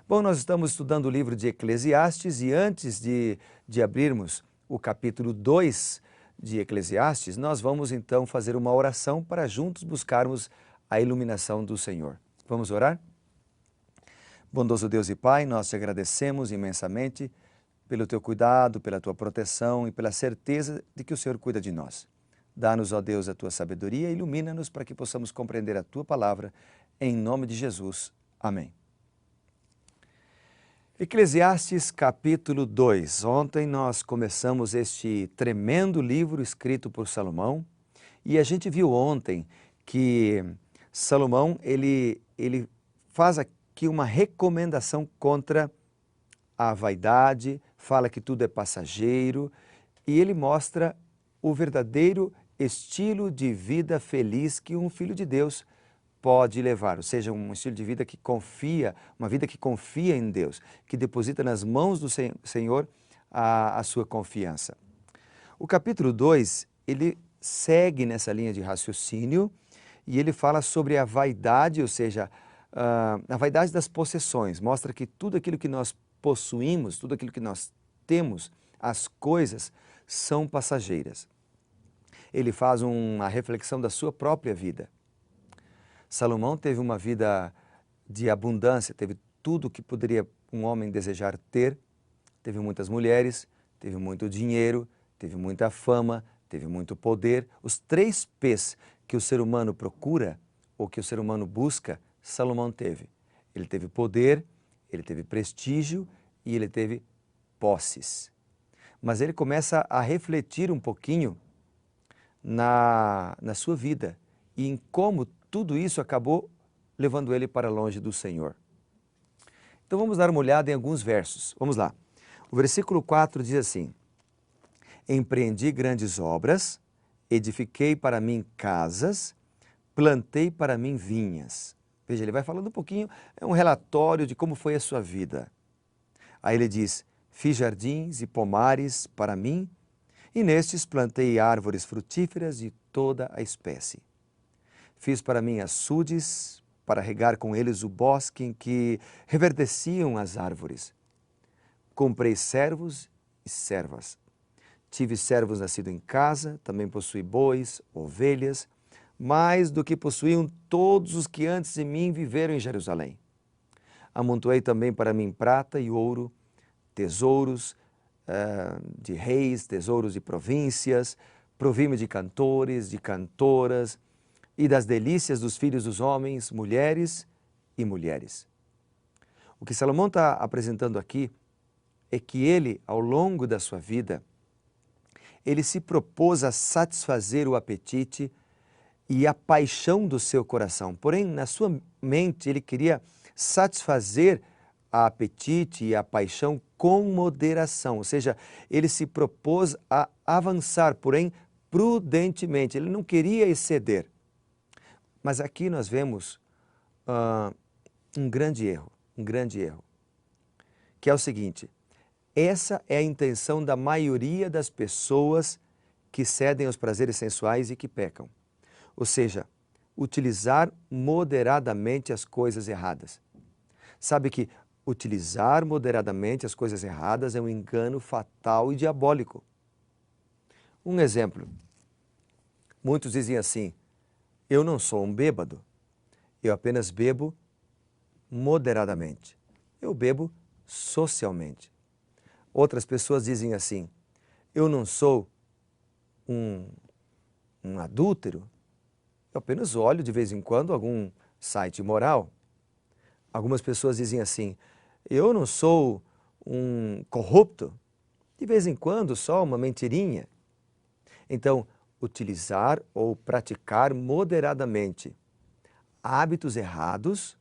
Bom, nós estamos estudando o livro de Eclesiastes e antes de abrirmos o capítulo 2 de Eclesiastes, nós vamos então fazer uma oração para juntos buscarmos a iluminação do Senhor. Vamos orar? Bondoso Deus e Pai, nós te agradecemos imensamente pelo teu cuidado, pela tua proteção e pela certeza de que o Senhor cuida de nós. Dá-nos, ó Deus, a tua sabedoria e ilumina-nos para que possamos compreender a tua palavra. Em nome de Jesus. Amém. Eclesiastes capítulo 2. Ontem nós começamos este tremendo livro escrito por Salomão e a gente viu ontem que Salomão ele faz aqui uma recomendação contra a vaidade, fala que tudo é passageiro e ele mostra o verdadeiro estilo de vida feliz que um filho de Deus pode levar, ou seja, um estilo de vida que confia, uma vida que confia em Deus, que deposita nas mãos do Senhor a sua confiança. O capítulo 2, ele segue nessa linha de raciocínio e ele fala sobre a vaidade, ou seja, a vaidade das possessões, mostra que tudo aquilo que nós possuímos, tudo aquilo que nós temos, as coisas são passageiras. Ele faz uma reflexão da sua própria vida. Salomão teve uma vida de abundância, teve tudo o que poderia um homem desejar ter, teve muitas mulheres, teve muito dinheiro, teve muita fama, teve muito poder. Os 3 P's que o ser humano procura ou que o ser humano busca, Salomão teve. Ele teve poder, ele teve prestígio e ele teve posses. Mas ele começa a refletir um pouquinho na sua vida e em como tudo isso acabou levando ele para longe do Senhor. Então vamos dar uma olhada em alguns versos. Vamos lá. O versículo 4 diz assim: empreendi grandes obras, edifiquei para mim casas, plantei para mim vinhas. Veja, ele vai falando um pouquinho, é um relatório de como foi a sua vida. Aí ele diz, fiz jardins e pomares para mim, e nestes plantei árvores frutíferas de toda a espécie. Fiz para mim açudes, para regar com eles o bosque em que reverdeciam as árvores. Comprei servos e servas. Tive servos nascidos em casa, também possuí bois, ovelhas, mais do que possuíam todos os que antes de mim viveram em Jerusalém. Amontoei também para mim prata e ouro, tesouros de reis, tesouros de províncias, provi-me de cantores, de cantoras, e das delícias dos filhos dos homens, mulheres e mulheres. O que Salomão está apresentando aqui é que ele, ao longo da sua vida, ele se propôs a satisfazer o apetite e a paixão do seu coração. Porém, na sua mente, ele queria satisfazer a apetite e a paixão com moderação, ou seja, ele se propôs a avançar, porém, prudentemente, ele não queria exceder. Mas aqui nós vemos um grande erro, que é o seguinte, essa é a intenção da maioria das pessoas que cedem aos prazeres sensuais e que pecam. Ou seja, utilizar moderadamente as coisas erradas. Sabe que utilizar moderadamente as coisas erradas é um engano fatal e diabólico. Um exemplo, muitos dizem assim, eu não sou um bêbado, eu apenas bebo moderadamente. Eu bebo socialmente. Outras pessoas dizem assim, eu não sou um adúltero, eu apenas olho de vez em quando algum site imoral. Algumas pessoas dizem assim, eu não sou um corrupto, de vez em quando só uma mentirinha. Então, utilizar ou praticar moderadamente hábitos errados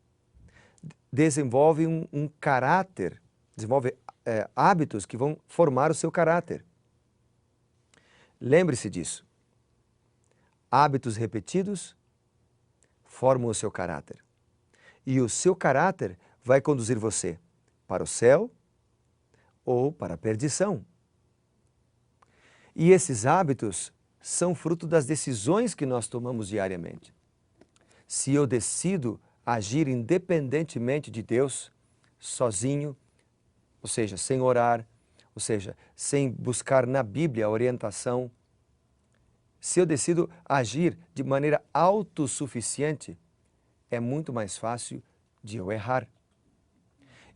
desenvolve um caráter, desenvolve hábitos que vão formar o seu caráter. Lembre-se disso. Hábitos repetidos formam o seu caráter. E o seu caráter vai conduzir você para o céu ou para a perdição. E esses hábitos são fruto das decisões que nós tomamos diariamente. Se eu decido agir independentemente de Deus, sozinho, ou seja, sem orar, ou seja, sem buscar na Bíblia a orientação, se eu decido agir de maneira autossuficiente, é muito mais fácil de eu errar.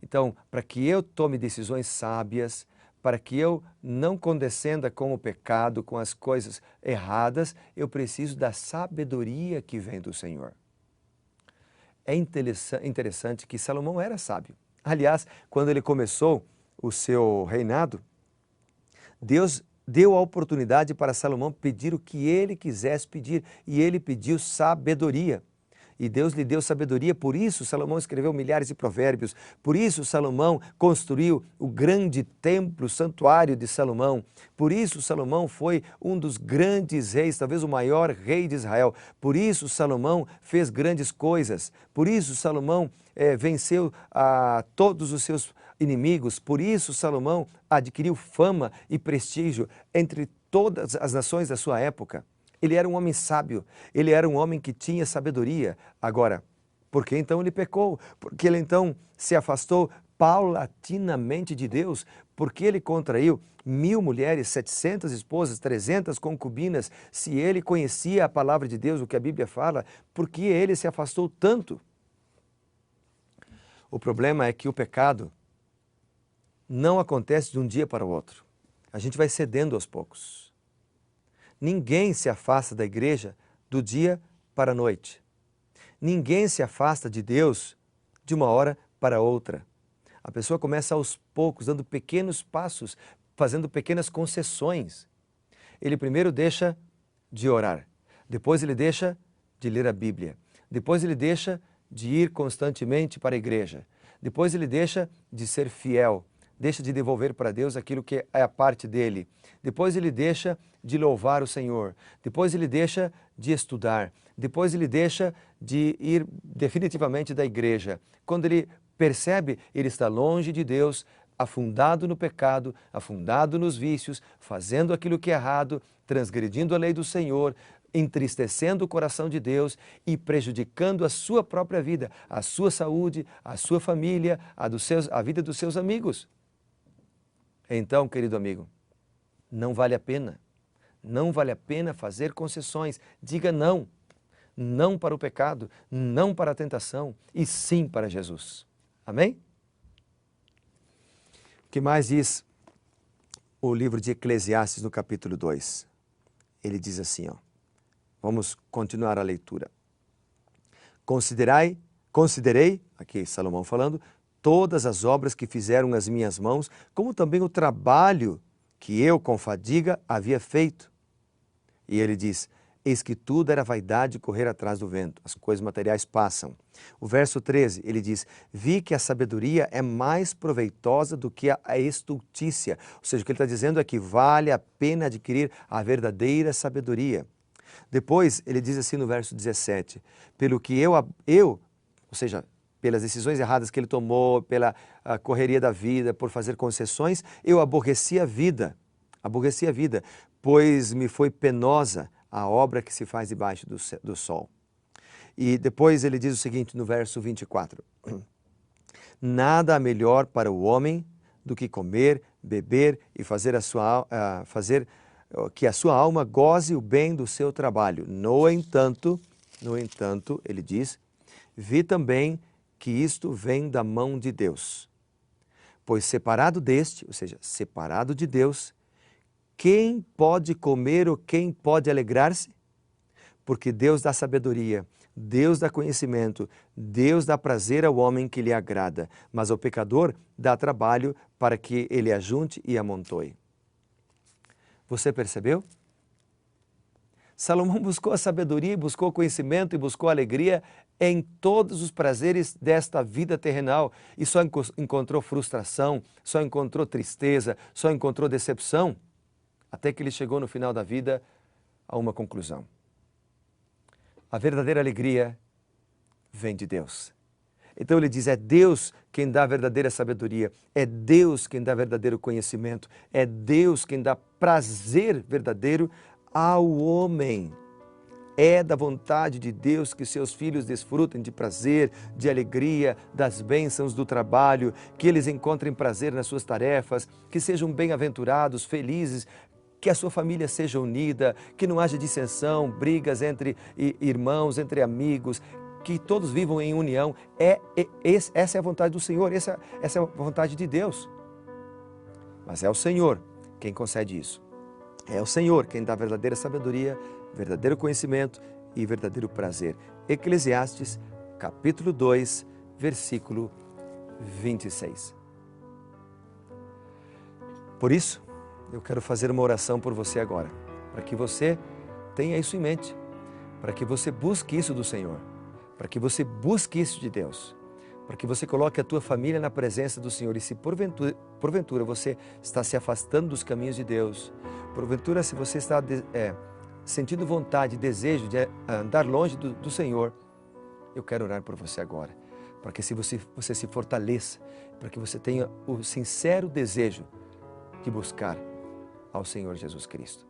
Então, para que eu tome decisões sábias, para que eu não condescenda com o pecado, com as coisas erradas, eu preciso da sabedoria que vem do Senhor. É interessante que Salomão era sábio. Aliás, quando ele começou o seu reinado, Deus deu a oportunidade para Salomão pedir o que ele quisesse pedir, e ele pediu sabedoria. E Deus lhe deu sabedoria, por isso Salomão escreveu milhares de provérbios, por isso Salomão construiu o grande templo, o santuário de Salomão, por isso Salomão foi um dos grandes reis, talvez o maior rei de Israel, por isso Salomão fez grandes coisas, por isso Salomão venceu a todos os seus inimigos, por isso Salomão adquiriu fama e prestígio entre todas as nações da sua época. Ele era um homem sábio, ele era um homem que tinha sabedoria. Agora, por que então ele pecou? Porque ele então se afastou paulatinamente de Deus? Porque ele contraiu 1000 mulheres, 700 esposas, 300 concubinas? Se ele conhecia a palavra de Deus, o que a Bíblia fala, por que ele se afastou tanto? O problema é que o pecado não acontece de um dia para o outro. A gente vai cedendo aos poucos. Ninguém se afasta da igreja do dia para a noite. Ninguém se afasta de Deus de uma hora para outra. A pessoa começa aos poucos, dando pequenos passos, fazendo pequenas concessões. Ele primeiro deixa de orar, depois ele deixa de ler a Bíblia, depois ele deixa de ir constantemente para a igreja, depois ele deixa de ser fiel, deixa de devolver para Deus aquilo que é a parte dele. Depois ele deixa de louvar o Senhor. Depois ele deixa de estudar. Depois ele deixa de ir definitivamente da igreja. Quando ele percebe, ele está longe de Deus, afundado no pecado, afundado nos vícios, fazendo aquilo que é errado, transgredindo a lei do Senhor, entristecendo o coração de Deus e prejudicando a sua própria vida, a sua saúde, a sua família, a vida dos seus amigos. Então, querido amigo, não vale a pena. Não vale a pena fazer concessões. Diga não. Não para o pecado, não para a tentação e sim para Jesus. Amém? O que mais diz o livro de Eclesiastes no capítulo 2? Ele diz assim, vamos continuar a leitura. Considerei, aqui Salomão falando, todas as obras que fizeram as minhas mãos, como também o trabalho que eu com fadiga havia feito. E ele diz, eis que tudo era vaidade de correr atrás do vento, as coisas materiais passam. O verso 13, ele diz, vi que a sabedoria é mais proveitosa do que a estultícia. Ou seja, o que ele está dizendo é que vale a pena adquirir a verdadeira sabedoria. Depois, ele diz assim no verso 17, pelo que ou seja, pelas decisões erradas que ele tomou, pela correria da vida, por fazer concessões, eu aborreci a vida, pois me foi penosa a obra que se faz debaixo do sol. E depois ele diz o seguinte no verso 24, nada há melhor para o homem do que comer, beber e fazer que a sua alma goze o bem do seu trabalho. No entanto, ele diz, vi também que isto vem da mão de Deus. Pois separado deste, ou seja, separado de Deus, quem pode comer ou quem pode alegrar-se? Porque Deus dá sabedoria, Deus dá conhecimento, Deus dá prazer ao homem que lhe agrada, mas ao pecador dá trabalho para que ele ajunte e amontoe. Você percebeu? Salomão buscou a sabedoria, buscou o conhecimento e buscou a alegria em todos os prazeres desta vida terrenal e só encontrou frustração, só encontrou tristeza, só encontrou decepção, até que ele chegou no final da vida a uma conclusão. A verdadeira alegria vem de Deus. Então ele diz, é Deus quem dá a verdadeira sabedoria, é Deus quem dá verdadeiro conhecimento, é Deus quem dá prazer verdadeiro ao homem. É da vontade de Deus que seus filhos desfrutem de prazer, de alegria, das bênçãos do trabalho, que eles encontrem prazer nas suas tarefas, que sejam bem-aventurados, felizes, que a sua família seja unida, que não haja dissensão, brigas entre irmãos, entre amigos, que todos vivam em união. Essa é a vontade do Senhor, essa é a vontade de Deus. Mas é o Senhor quem concede isso. É o Senhor quem dá verdadeira sabedoria, verdadeiro conhecimento e verdadeiro prazer. Eclesiastes, capítulo 2, versículo 26. Por isso, eu quero fazer uma oração por você agora, para que você tenha isso em mente, para que você busque isso do Senhor, para que você busque isso de Deus, para que você coloque a tua família na presença do Senhor. E se porventura você está se afastando dos caminhos de Deus, porventura se você está sentindo vontade, desejo de andar longe do Senhor, eu quero orar por você agora, para que você se fortaleça, para que você tenha o sincero desejo de buscar ao Senhor Jesus Cristo.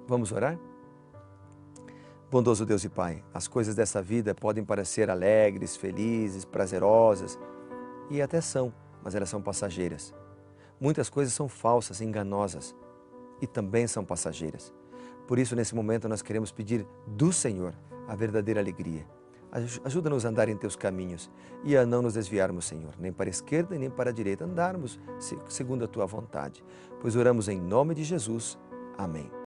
Vamos orar? Bondoso Deus e Pai, as coisas dessa vida podem parecer alegres, felizes, prazerosas, e até são, mas elas são passageiras. Muitas coisas são falsas, enganosas, e também são passageiras. Por isso, nesse momento, nós queremos pedir do Senhor a verdadeira alegria. Ajuda-nos a andar em Teus caminhos e a não nos desviarmos, Senhor, nem para a esquerda nem para a direita, andarmos segundo a Tua vontade. Pois oramos em nome de Jesus. Amém.